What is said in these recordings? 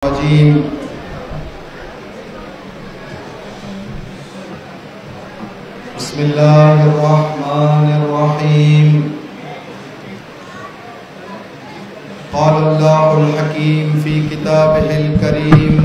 الرجيم. بسم الله الرحمن الرحيم. قال الله الحكيم في كتابه الكريم: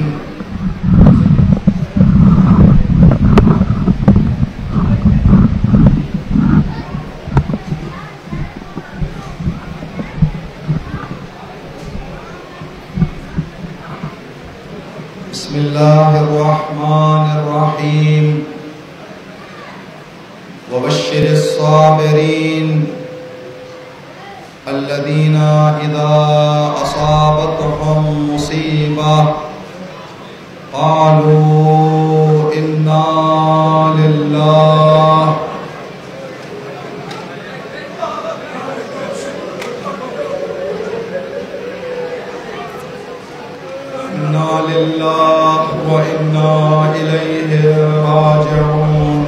بسم الله الرحمن الرحيم. وبشر الصابرين الذين إذا أصابتهم مصيبة قالوا إنا لله وإنا إليه راجعون.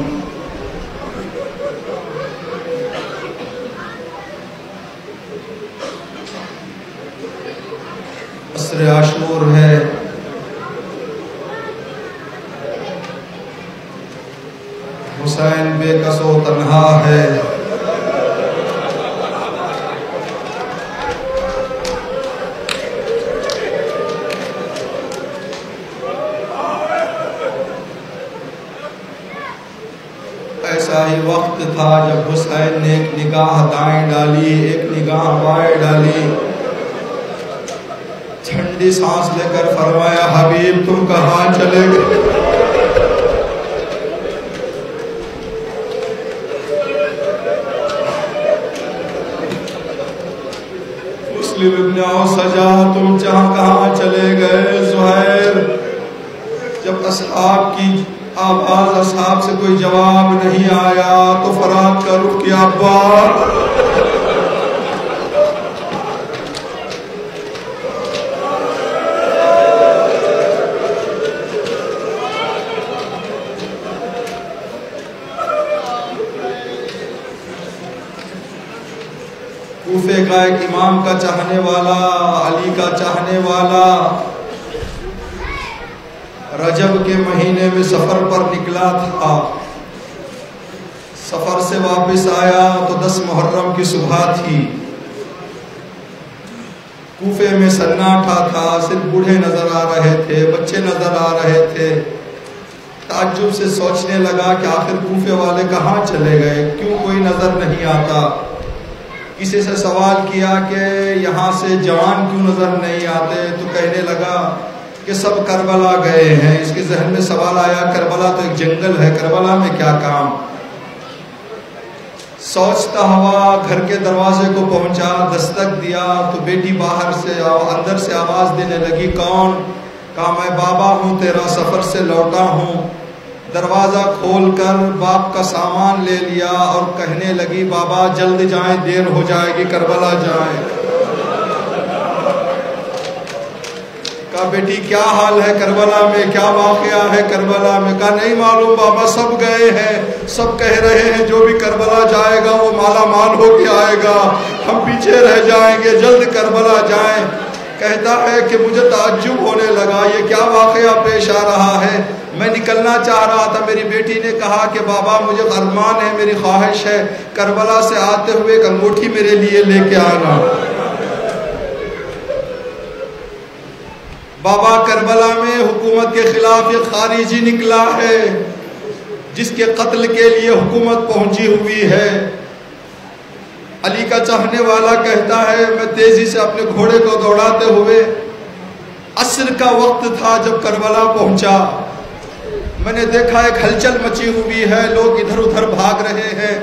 عصر عاشور ہے. حسین بے کس و تنہا ہے. ایسا ہی وقت تھا جب حسین نے ایک نگاہ دائیں ڈالی، ایک نگاہ بائیں ڈالی، ٹھنڈی سانس لے کر فرمایا: حبیب تم کہاں چلے گئے؟ مسلم ابن اوسجا تم کہاں چلے گئے؟ زہیر جب اصحاب کی آواز، اصحاب سے کوئی جواب نہیں آیا تو فرات کا رخ کیا. ابا کوفے کا ایک امام کا چاہنے والا، علی کا چاہنے والا، رجب کے مہینے میں سفر پر نکلا تھا. سفر سے واپس آیا تو 10 محرم کی صبح تھی. کوفے میں سناٹا تھا، صرف بوڑھے نظر آ رہے تھے، بچے نظر آ رہے تھے. تعجب سے سوچنے لگا کہ آخر کوفے والے کہاں چلے گئے، کیوں کوئی نظر نہیں آتا. کسی سے سوال کیا کہ یہاں سے جوان کیوں نظر نہیں آتے، تو کہنے لگا کہ سب کربلا گئے ہیں. اس کے ذہن میں سوال آیا کربلا تو ایک جنگل ہے، کربلا میں کیا کام. سوچتا ہوا گھر کے دروازے کو پہنچا، دستک دیا تو بیٹی باہر سے اندر سے آواز دینے لگی: کون؟ کہا میں بابا ہوں، تیرا سفر سے لوٹا ہوں. دروازہ کھول کر باپ کا سامان لے لیا اور کہنے لگی: بابا جلد جائیں، دیر ہو جائے گی، کربلا جائیں. کہا بیٹی کیا حال ہے کربلا میں، کیا واقعہ ہے کربلا میں؟ کہا نہیں معلوم بابا، سب گئے ہیں، سب کہہ رہے ہیں جو بھی کربلا جائے گا وہ مالا مال ہو کے آئے گا، ہم پیچھے رہ جائیں گے، جلد کربلا جائیں. کہتا ہے کہ مجھے تعجب ہونے لگا، یہ کیا واقعہ پیش آ رہا ہے. میں نکلنا چاہ رہا تھا، میری بیٹی نے کہا کہ بابا مجھے ارمان ہے، میری خواہش ہے کربلا سے آتے ہوئے ایک انگوٹھی میرے لیے لے کے آنا. بابا کربلا میں حکومت کے خلاف ایک خارجی نکلا ہے جس کے قتل کے لیے حکومت پہنچی ہوئی ہے. علی کا چاہنے والا کہتا ہے میں تیزی سے اپنے گھوڑے کو دوڑاتے ہوئے، عصر کا وقت تھا جب کربلا پہنچا. میں نے دیکھا ایک ہلچل مچی ہوئی ہے، لوگ ادھر ادھر بھاگ رہے ہیں.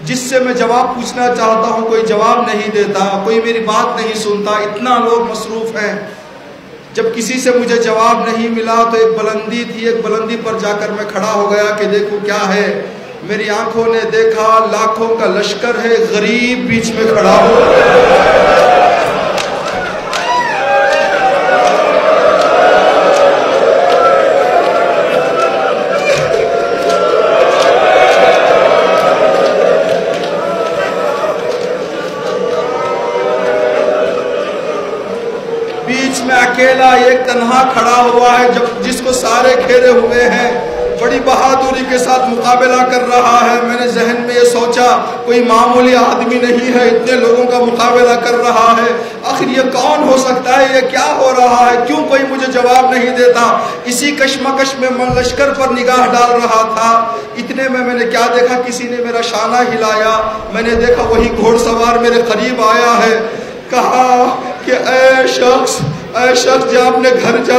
جس سے میں جواب پوچھنا چاہتا ہوں کوئی جواب نہیں دیتا، کوئی میری بات نہیں سنتا، اتنا لوگ مصروف ہیں. جب کسی سے مجھے جواب نہیں ملا تو ایک بلندی تھی، ایک بلندی پر جا کر میں کھڑا ہو گیا کہ دیکھو کیا ہے. میری آنکھوں نے دیکھا لاکھوں کا لشکر ہے، غریب بیچ میں کھڑا ہو. بیچ میں اکیلا ایک تنہا کھڑا ہوا ہے جس کو سارے گھیرے ہوئے ہیں، بڑی بہادری کے ساتھ مقابلہ کر رہا ہے۔ میں نے ذہن میں یہ سوچا کوئی معمولی آدمی نہیں ہے، اتنے لوگوں کا مقابلہ کر رہا ہے، آخر یہ کون ہو سکتا ہے، یہ کیا ہو رہا ہے، کیوں کوئی مجھے جواب نہیں دیتا؟ اسی کشمکش میں من لشکر پر نگاہ ڈال رہا تھا۔ اتنے میں نے کیا دیکھا، کسی نے میرا شانہ ہلایا، میں نے دیکھا وہی گھوڑ سوار میرے قریب آیا ہے، کہا کہ اے شخص جا اپنے گھر جا،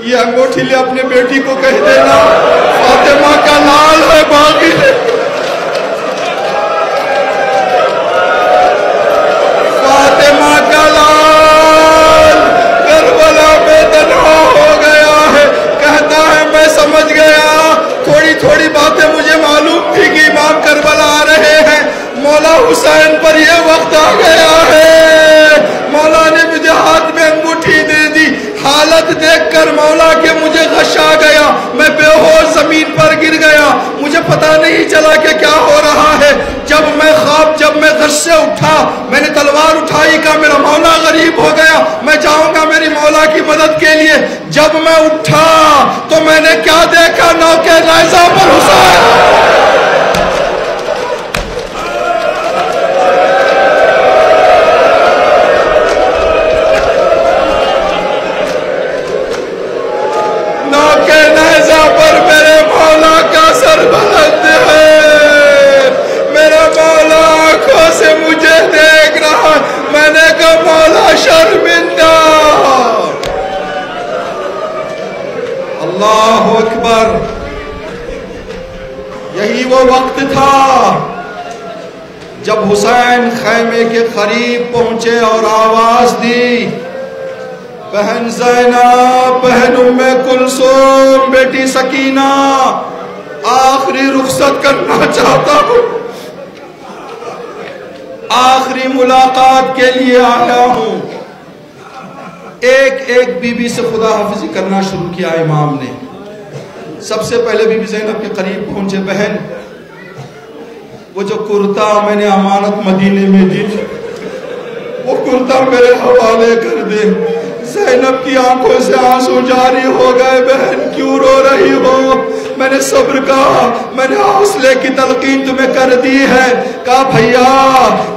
یہ انگوٹھی لے اپنے بیٹی کو کہہ دینا فاطمہ کا لال ہے باقی فاطمہ کا لال کربلا میں تنہا ہو گیا ہے۔ کہتا ہے میں سمجھ گیا، تھوڑی باتیں مجھے معلوم تھی کہ امام کربلا آ رہے ہیں، مولا حسین پر یہ وقت آ گیا ہے۔ مولا نے مجھے ہاتھ میں انگوٹھی دے دی، حالت دیکھ کر مولا کے مجھے غش آ گیا، میں بے ہوش زمین پر گر گیا، مجھے پتا نہیں چلا کہ کیا ہو رہا ہے۔ جب میں غش سے اٹھا، میں نے تلوار اٹھائی، کہا میرا مولا غریب ہو گیا، میں جاؤں گا میری مولا کی مدد کے لیے۔ جب میں اٹھا تو میں نے کیا دیکھا، نوکے نیزہ پر حسین۔ پر میرے مولا کا سر بلند ہے، میرا مولا آنکھوں سے مجھے دیکھ رہا، میں نے کہا مولا شرمندہ۔ اللہ اکبر، یہی وہ وقت تھا جب حسین خیمے کے قریب پہنچے اور آواز دی، بہن زینب، بہن ام کلثوم، بیٹی سکینہ، آخری رخصت کرنا چاہتا ہوں، آخری ملاقات کے لیے آیا ہوں۔ ایک بی بی سے خدا حافظی کرنا شروع کیا امام نے۔ سب سے پہلے بی بی زینب کے قریب پہنچے، بہن وہ جو کرتا میں نے امانت مدینے میں دی تھی، وہ کرتا میرے حوالے کر دے۔ زینب کی آنکھوں سے آنسو جاری ہو گئے، بہن کیوں رو رہی ہو؟ میں نے صبر کہا، میں نے حوصلے کی تلقین تمہیں کر دی ہے۔ کہا بھیا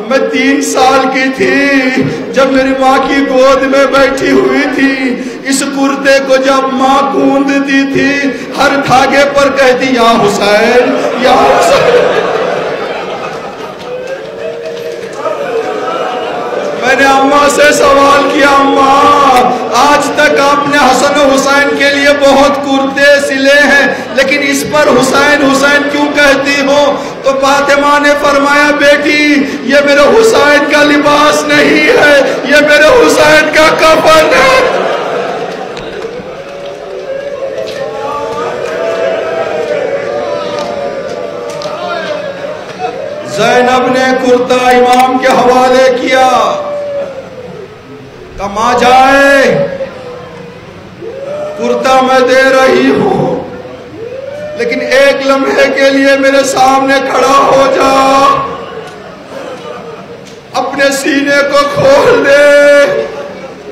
میں 3 سال کی تھی جب میری ماں کی گود میں بیٹھی ہوئی تھی، اس کرتے کو جب ماں گوندتی تھی ہر دھاگے پر کہتی یا حسین یا حسین۔ میں نے اماں سے سوال کیا، اماں آج تک آپ نے حسن و حسین کے لیے بہت کرتے سلے ہیں، لیکن اس پر حسین حسین کیوں کہتی ہو؟ تو فاطمہ نے فرمایا بیٹی یہ میرے حسین کا لباس نہیں ہے، یہ میرے حسین کا کفن ہے۔ زینب نے کرتا امام کے حوالے کیا، کما جائے کرتا میں دے رہی ہوں، لیکن ایک لمحے کے لیے میرے سامنے کھڑا ہو جا، اپنے سینے کو کھول دے۔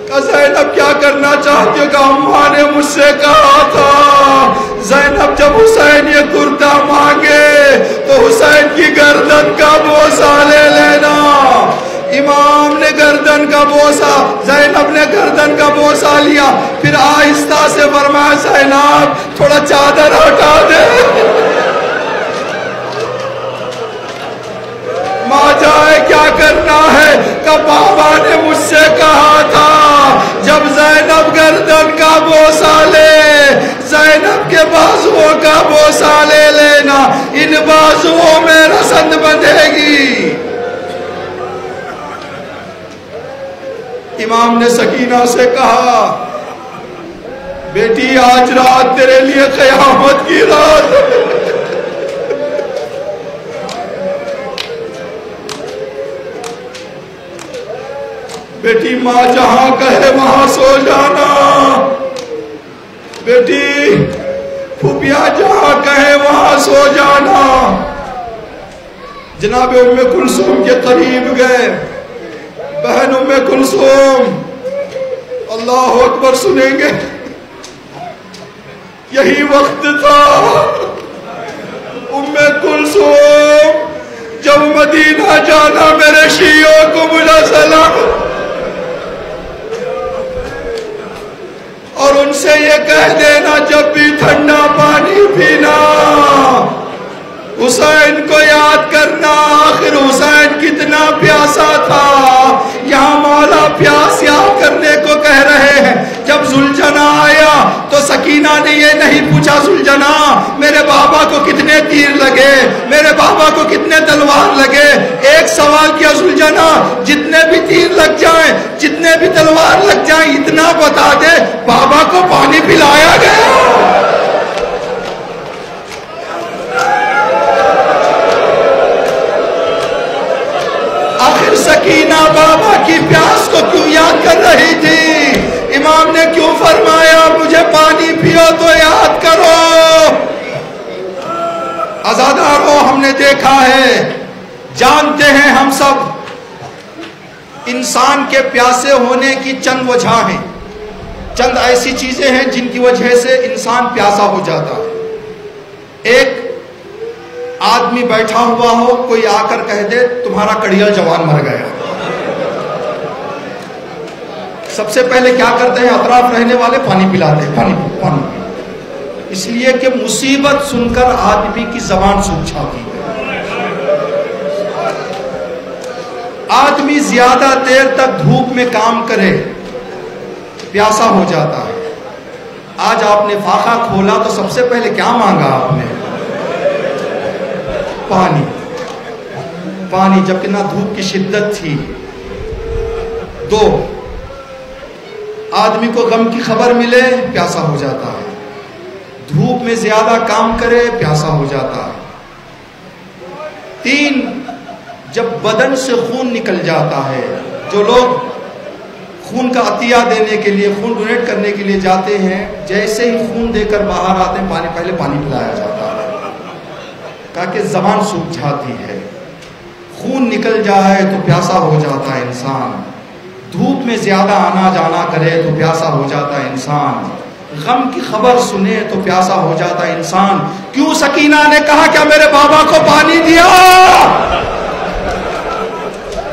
کہ زینب کیا کرنا چاہتی ہو؟ کہ اماں نے مجھ سے کہا تھا زینب جب حسین یہ کرتا مانگے تو حسین کی گردن کا بوسہ لے لینا۔ امام نے گردن کا بوسہ، زینب نے گردن کا بوسہ لیا، پھر آہستہ سے فرمایا زینب تھوڑا چادر ہٹا دے۔ ماں جائے کیا کرنا ہے؟ کہ بابا نے مجھ سے کہا تھا جب زینب گردن کا بوسہ لے، زینب کے بازوؤں کا بوسہ لے لینا، ان بازوؤں میں رسد بندھے گی۔ امام نے سکینہ سے کہا بیٹی آج رات تیرے لیے قیامت کی رات ہے۔ بیٹی ماں جہاں کہے وہاں سو جانا، بیٹی پھوپھیا جہاں کہے وہاں سو جانا۔ جناب ام کلثوم کے قریب گئے، بہن ام کلثوم اللہ اکبر سنیں گے؟ یہی وقت تھا ام کلثوم جب مدینہ جانا میرے شیعوں کو مجھے سلام اور ان سے یہ کہہ دینا جب بھی ٹھنڈا پانی پینا حسین کو یاد کرنا آخر حسین کتنا پیاسا تھا. یہاں مولا پیاس یاد کرنے کو کہہ رہے ہیں. جب ذوالجنا آیا تو سکینہ نے یہ نہیں پوچھا ذوالجنا میرے بابا کو کتنے تیر لگے, میرے بابا کو کتنے تلوار لگے. ایک سوال کیا ذوالجنا جتنے بھی تیر لگ جائیں جتنے بھی تلوار لگ جائیں اتنا بتا دے بابا کو پانی پلایا گیا. آخر سکینہ بابا کی پیاس کو کیوں یاد کر رہی تھی؟ امام نے کیوں فرمایا مجھے پانی پیو تو یاد کرو؟ عزاداروں ہم نے دیکھا ہے, جانتے ہیں ہم سب انسان کے پیاسے ہونے کی چند وجہ ہیں, چند ایسی چیزیں ہیں جن کی وجہ سے انسان پیاسا ہو جاتا ہے. ایک آدمی بیٹھا ہوا ہو, کوئی آ کر کہہ دے تمہارا کڑیل جوان مر گیا. سب سے پہلے کیا کرتے ہیں اطراف رہنے والے پانی پلاتے ہیں, پانی پانی, اس لیے کہ مصیبت سن کر آدمی کی زبان سوکھ جاتی ہے. آدمی زیادہ دیر تک دھوپ میں کام کرے پیاسا ہو جاتا ہے. آج آپ نے فاقہ کھولا تو سب سے پہلے کیا مانگا آپ نے؟ پانی. پانی جبکہ نہ دھوپ کی شدت تھی. دو, آدمی کو غم کی خبر ملے پیاسا ہو جاتا ہے. دھوپ میں زیادہ کام کرے پیاسا ہو جاتا ہے. تین, جب بدن سے خون نکل جاتا ہے, جو لوگ خون کا عطیہ دینے کے لیے خون ڈونیٹ کرنے کے لیے جاتے ہیں جیسے ہی خون دے کر باہر آتے ہیں پہلے پانی پلایا جاتا ہے تاکہ زبان سوکھ جاتی ہے. خون نکل جائے تو پیاسا ہو جاتا ہے انسان. دھوپ میں زیادہ آنا جانا کرے تو پیاسا ہو جاتا ہے انسان. غم کی خبر سنے تو پیاسا ہو جاتا ہے انسان. کیوں سکینہ نے کہا کیا میرے بابا کو پانی دیا؟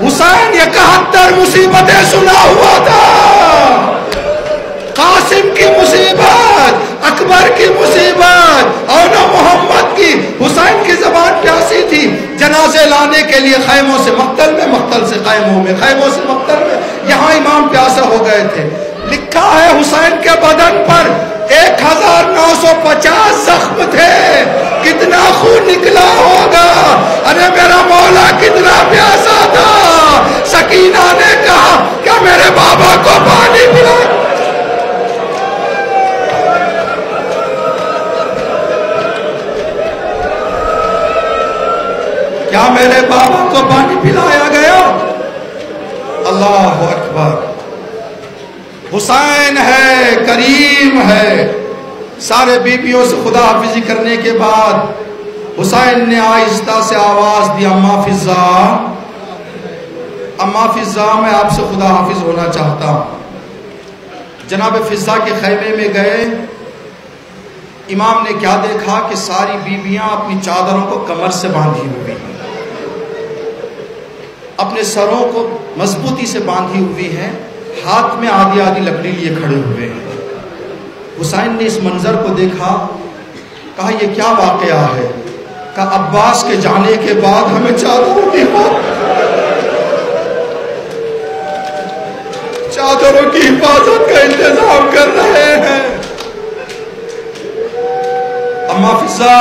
حسین یہ 71 مصیبتیں سنا ہوا تھا. قاسم کی مصیبت, اکبر کی مصیبت اور نہ محمد کی. حسین کی زبان پیاسی تھی. جنازے لانے کے لیے خیموں سے مقتل میں, مقتل سے خیموں میں, خیموں سے مقتل میں, یہاں امام پیاسے ہو گئے تھے. لکھا ہے حسین کے بدن پر 1950 زخم تھے. کتنا خون نکلا ہوگا. ارے میرا مولا کتنا پیاسا تھا. سکینہ نے کہا کیا میرے بابا کو پانی پلا؟ کیا میرے بابا کو پانی پلایا گیا؟ اللہ اکبر. حسین ہے, کریم ہے. سارے بیویوں سے خدا حافظی کرنے کے بعد حسین نے آہستہ سے آواز دی اما فضا, اما فضا میں آپ سے خدا حافظ ہونا چاہتا ہوں. جناب فضا کے خیمے میں گئے. امام نے کیا دیکھا کہ ساری بیویاں اپنی چادروں کو کمر سے باندھی ہوئی ہیں, اپنے سروں کو مضبوطی سے باندھی ہوئی ہیں, ہاتھ میں آدھی آدھی لکڑی لیے کھڑے ہوئے ہیں. حسین نے اس منظر کو دیکھا, کہا یہ کیا واقعہ ہے؟ کہا عباس کے جانے کے بعد ہمیں چادروں کی حفاظت کا انتظام کر رہے ہیں. اما فضا,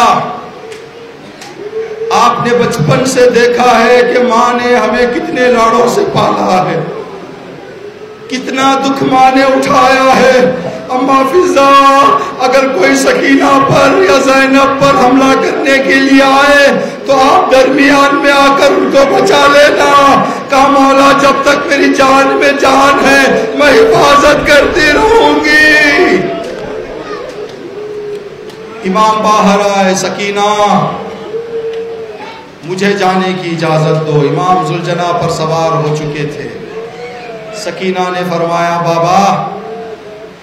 آپ نے بچپن سے دیکھا ہے کہ ماں نے ہمیں کتنے لاڑوں سے پالا ہے, کتنا دکھ ماں نے اٹھایا ہے. اما فضا, اگر کوئی سکینہ پر یا زینب پر حملہ کرنے کے لیے آئے تو آپ درمیان میں آ کر ان کو بچا لینا. کہا مولا جب تک میری جان میں جان ہے میں حفاظت کرتی رہوں گی. امام باہر آئے, سکینہ مجھے جانے کی اجازت دو. امام ذوالجنا پر سوار ہو چکے تھے. سکینہ نے فرمایا بابا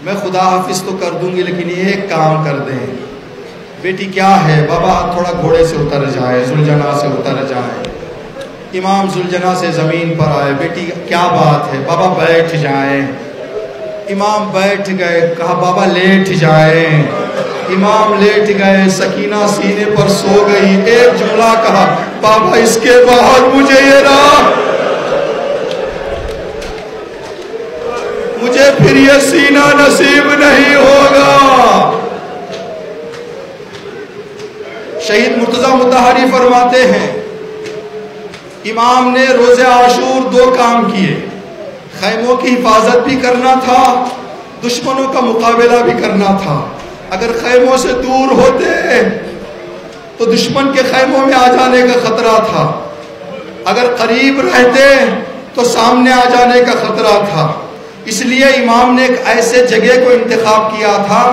میں خدا حافظ تو کر دوں گی لیکن یہ ایک کام کر دیں. بیٹی کیا ہے؟ بابا تھوڑا گھوڑے سے اتر جائے، زلجنا سے اتر جائے. امام زلجنا سے زمین پر آئے. بیٹی کیا بات ہے؟ بابا بیٹھ جائیں. امام بیٹھ گئے. کہا بابا لیٹ جائیں. امام لیٹ گئے. سکینہ سینے پر سو گئی. ایک جملہ کہا، بابا اس کے بعد مجھے یہ مجھے پھر یہ سینہ نصیب نہیں ہوگا. شہید مرتضی مطہری فرماتے ہیں امام نے روز عاشور 2 کام کیے. خیموں کی حفاظت بھی کرنا تھا، دشمنوں کا مقابلہ بھی کرنا تھا. اگر خیموں سے دور ہوتے تو دشمن کے خیموں میں آ جانے کا خطرہ تھا، اگر قریب رہتے تو سامنے آ جانے کا خطرہ تھا. اس لیے امام نے ایک ایسے جگہ کو انتخاب کیا تھا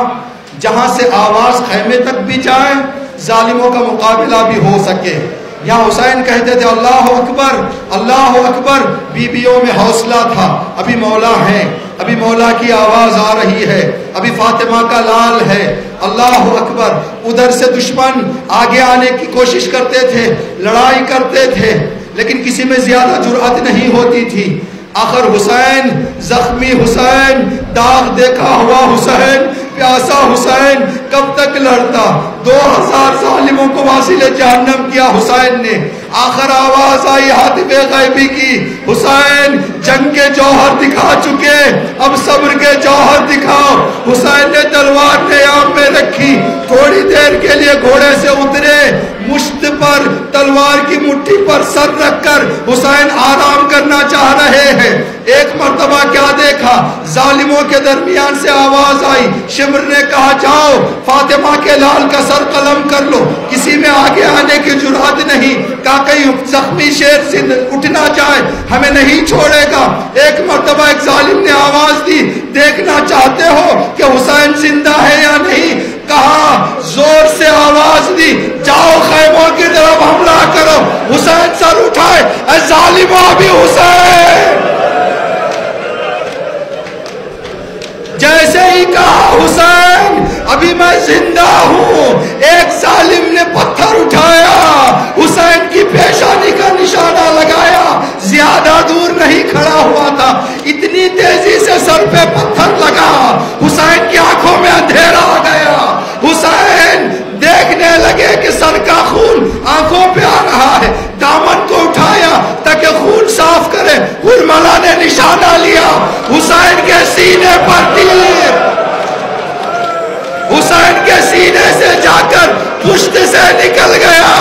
جہاں سے آواز خیمے تک بھی جائے، ظالموں کا مقابلہ بھی ہو سکے. یہاں حسین کہتے تھے اللہ اکبر اللہ اکبر. بیویوں میں حوصلہ تھا، ابھی مولا ہیں، ابھی مولا کی آواز آ رہی ہے، ابھی فاطمہ کا لال ہے. اللہ اکبر. ادھر سے دشمن آگے آنے کی کوشش کرتے تھے، لڑائی کرتے تھے، لیکن کسی میں زیادہ جرأت نہیں ہوتی تھی. آخر حسین، زخمی حسین، داغ دیکھا ہوا حسین، پیاسا حسین کب تک لڑتا؟ 2000 ظالموں کو واصل جہنم کیا حسین نے. آخر آواز آئی ہاتف غیبی کی، حسین جنگ کے جوہر دکھا چکے، اب صبر کے جوہر دکھاؤ. حسین نے تلوار نیام میں رکھی، تھوڑی دیر کے لیے گھوڑے سے اترے، مشت پر تلوار کی مٹھی پر سر رکھ کر حسین آرام کرنا چاہ رہے ہیں. ایک مرتبہ کیا دیکھا؟ ظالموں کے درمیان سے آواز آئی. شمر نے کہا جاؤ فاطمہ کے لال کا سر قلم کر لو. کسی میں آگے آنے کی جرأت نہیں. کہا کہیں زخمی شیر سے اٹھنا چاہے ہمیں نہیں چھوڑے گا. ایک مرتبہ ایک ظالم نے آواز دی، دیکھنا چاہتے ہو کہ حسین زندہ ہے یا نہیں؟ کہا زور سے آواز دی، جاؤ خیموں کی طرف حملہ کرو. حسین سر اٹھائے، اے ظالموں ابھی حسین. جیسے ہی کہا حسین ابھی میں زندہ ہوں، ایک ظالم نے پتھر اٹھایا، حسین کی پیشانی کا نشانہ لگایا. زیادہ دور نہیں کھڑا ہوا تھا، اتنی تیزی سے سر پہ پتھر لگا، حسین کی آنکھوں میں اندھیرا آ گیا. حسین دیکھنے لگے کہ سر کا خون آنکھوں پہ آ رہا ہے. دامن کو اٹھایا تاکہ خون صاف کرے. حرملہ نے نشانہ لیا، حسین کے سینے پر تیر، حسین کے سینے سے جا کر پشت سے نکل گیا.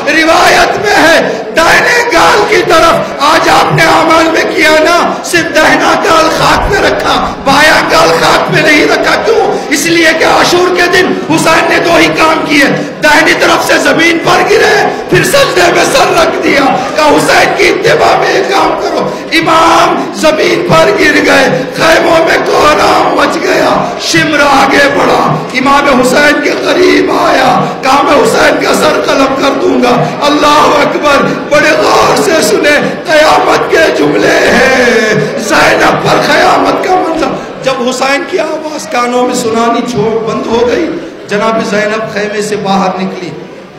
روایت میں ہے دائنے گال کی طرف. آج آپ نے اعمال میں کیا نا، صرف دہنا گال خاک میں رکھا، بایاں گال خاک میں نہیں رکھا. کیوں؟ اس لیے کہ عاشور کے دن حسین نے 2 ہی کام کیے. دائنی طرف سے زمین پر گرے، پھر سجدے میں سر رکھ دیا. کہا حسین کی اتباع میں یہ کام کرو. امام زمین پر گر گئے، خیموں میں کوہرام مچ گیا. شمر آگے بڑھا، امام حسین کے قریب آیا، کہا میں حسین کا سر قلم کر دوں گا. اللہ اکبر. بڑے غور سے سنے، قیامت کے جملے ہیں. زینب پر قیامت کا منظر. جب حسین کی آواز کانوں میں سنانی بند ہو گئی، جناب زینب خیمے سے باہر نکلی.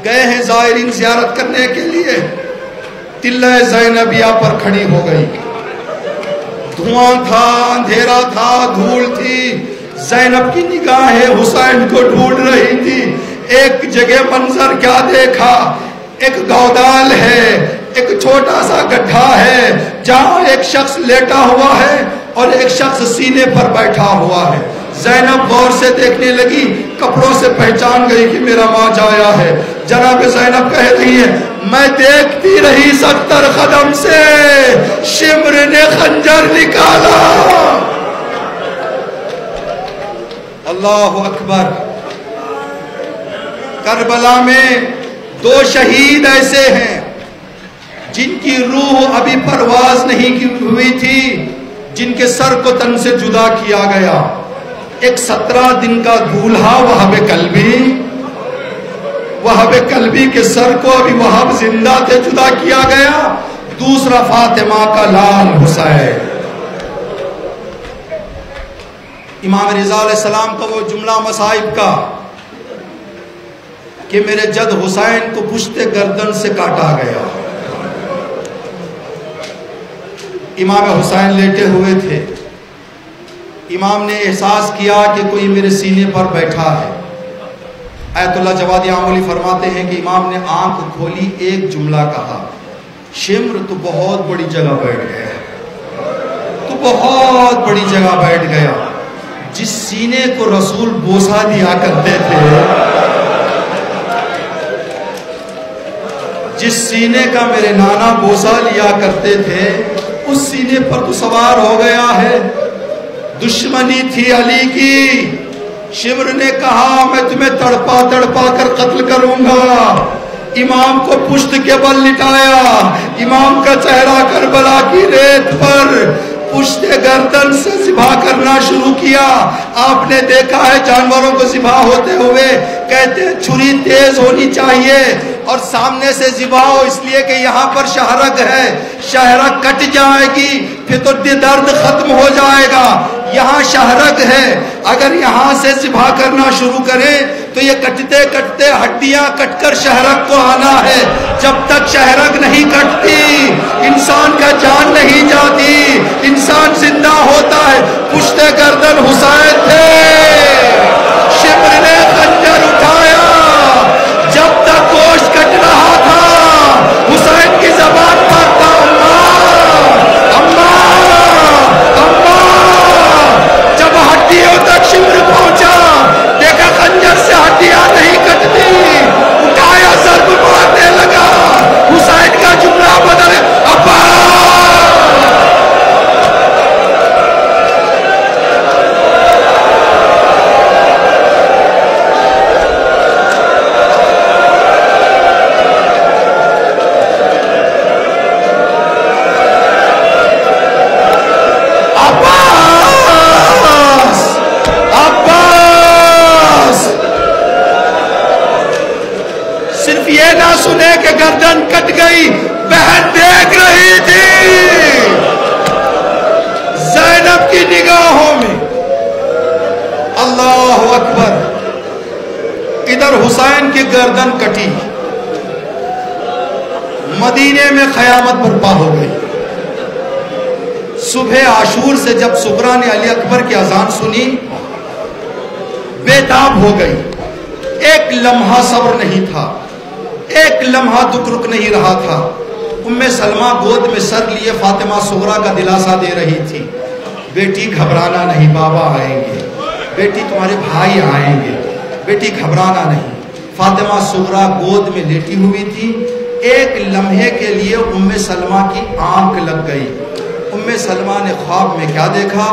گئے ہیں زائرین زیارت کرنے کے لیے. تلہ زینبیہ پر کھڑی ہو گئی. دھواں تھا، اندھیرا تھا، دھول تھی. زینب کی نگاہیں حسین کو ڈھونڈ رہی تھی. ایک جگہ منظر کیا دیکھا؟ ایک گودال ہے، ایک چھوٹا سا گڈھا ہے جہاں ایک شخص لیٹا ہوا ہے اور ایک شخص سینے پر بیٹھا ہوا ہے. زینب غور سے دیکھنے لگی، کپڑوں سے پہچان گئی کہ میرا ماں آیا ہے. جناب زینب کہہ رہی ہے میں دیکھتی رہی 70 قدم سے، شمر نے خنجر نکالا. اللہ اکبر. کربلا میں 2 شہید ایسے ہیں جن کی روح ابھی پرواز نہیں ہوئی تھی، جن کے سر کو تن سے جدا کیا گیا. ایک 17 دن کا دولہا وہاب کلبی کے سر کو ابھی وہاب زندہ تھے جدا کیا گیا. دوسرا فاطمہ کا لال حسین. امام رضا علیہ السلام کا وہ جملہ مصائب کا کہ میرے جد حسین کو پشت گردن سے کاٹا گیا. امام حسین لیٹے ہوئے تھے. امام نے احساس کیا کہ کوئی میرے سینے پر بیٹھا ہے. آیت اللہ جوادی عاملی فرماتے ہیں کہ امام نے آنکھ کھولی, ایک جملہ کہا, شمر تو بہت بڑی جگہ بیٹھ گیا, تو بہت بڑی جگہ بیٹھ گیا. جس سینے کو رسول بوسہ دیا کرتے تھے, جس سینے کا میرے نانا بوسہ لیا کرتے تھے, اس سینے پر تو سوار ہو گیا ہے. دشمنی تھی علی کی. شمر نے کہا میں تمہیں تڑپا تڑپا کر قتل کروں گا. امام کو پشت کے بل لٹایا. امام کا چہرہ کربلا کی ریت پر پشت گردن سے ذبح کرنا شروع کیا. آپ نے دیکھا ہے جانوروں کو ذبح ہوتے ہوئے, کہتے ہیں چھری تیز ہونی چاہیے اور سامنے سے ذبح ہو, اس لیے کہ یہاں پر شہرگ ہے, شہرگ کٹ جائے گی پھر تو درد ختم ہو جائے گا. یہاں شہرگ ہے, اگر یہاں سے ذبح کرنا شروع کریں تو یہ کٹتے کٹتے ہڈیاں کٹ کر شہرگ کو آنا ہے. جب تک شہرگ نہیں کٹتی انسان کا جان نہیں جاتی, انسان زندہ ہوتا ہے. پشت گردن حسین تھے. شمر نے خنجر اٹھایا. جب تک گوشت کٹ رہا تھا حسین کی زبان پر تھا ہڈیوں تک شمر پہنچا. دیکھا خنجر سے ہڈیاں نہیں کٹتی, اٹھایا ضرب مارنے لگا. حسین کا جملہ بدل سنے کہ گردن کٹ گئی. بہن دیکھ رہی تھی زینب کی نگاہوں میں. اللہ اکبر. ادھر حسین کی گردن کٹی. مدینے میں قیامت برپا ہو گئی. صبح عاشور سے جب سغرا نے علی اکبر کی اذان سنی بے تاب ہو گئی. ایک لمحہ صبر نہیں تھا, ایک لمحہ دکھ رک نہیں رہا تھا. ام سلمہ گود میں سر لیے فاطمہ صغرا کا دلاسا دے رہی تھی. بیٹی گھبرانا نہیں, بابا آئیں گے, بیٹی تمہارے بھائی آئیں گے, بیٹی گھبرانا نہیں. فاطمہ صغرا گود میں لیٹی ہوئی تھی. ایک لمحے کے لیے ام سلمہ کی آنکھ لگ گئی. ام سلمہ نے خواب میں کیا دیکھا,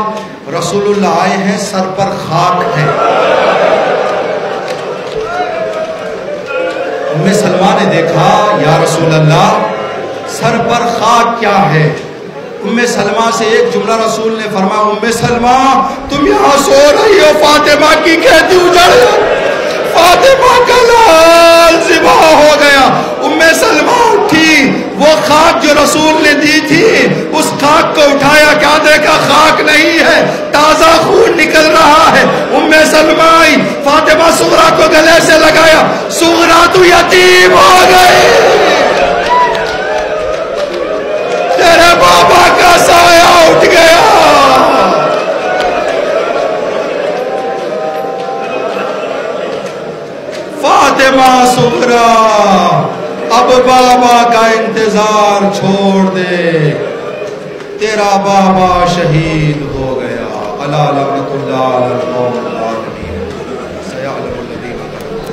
رسول اللہ آئے ہیں, سر پر خاک ہے. ام سلمہ نے دیکھا یا رسول اللہ سر پر خاک کیا ہے. ام سلمہ سے ایک جملہ رسول نے فرمایا, ام سلمہ تم یہاں سو رہی ہو, فاطمہ کی کھیتی اجڑ گئی, فاطمہ کا لال ذبح ہو گیا. ام سلمہ اٹھی, وہ خاک جو رسول نے دی تھی اس خاک کو اٹھایا, کیا دیکھا خاک نہیں ہے, تازہ خون نکل رہا ہے. ام سلمہ آئی, فاطمہ صغرا کو گلے سے لگایا, صغرا تو یتیم ہو گئی, تیرے بابا کا سایہ اٹھ گیا. فاطمہ صغرا اب بابا کا انتظار چھوڑ دے, تیرا بابا شہید ہو گیا. الا لعنت اللہ علی القوم الظالمین سیعلم الذین ظلموا.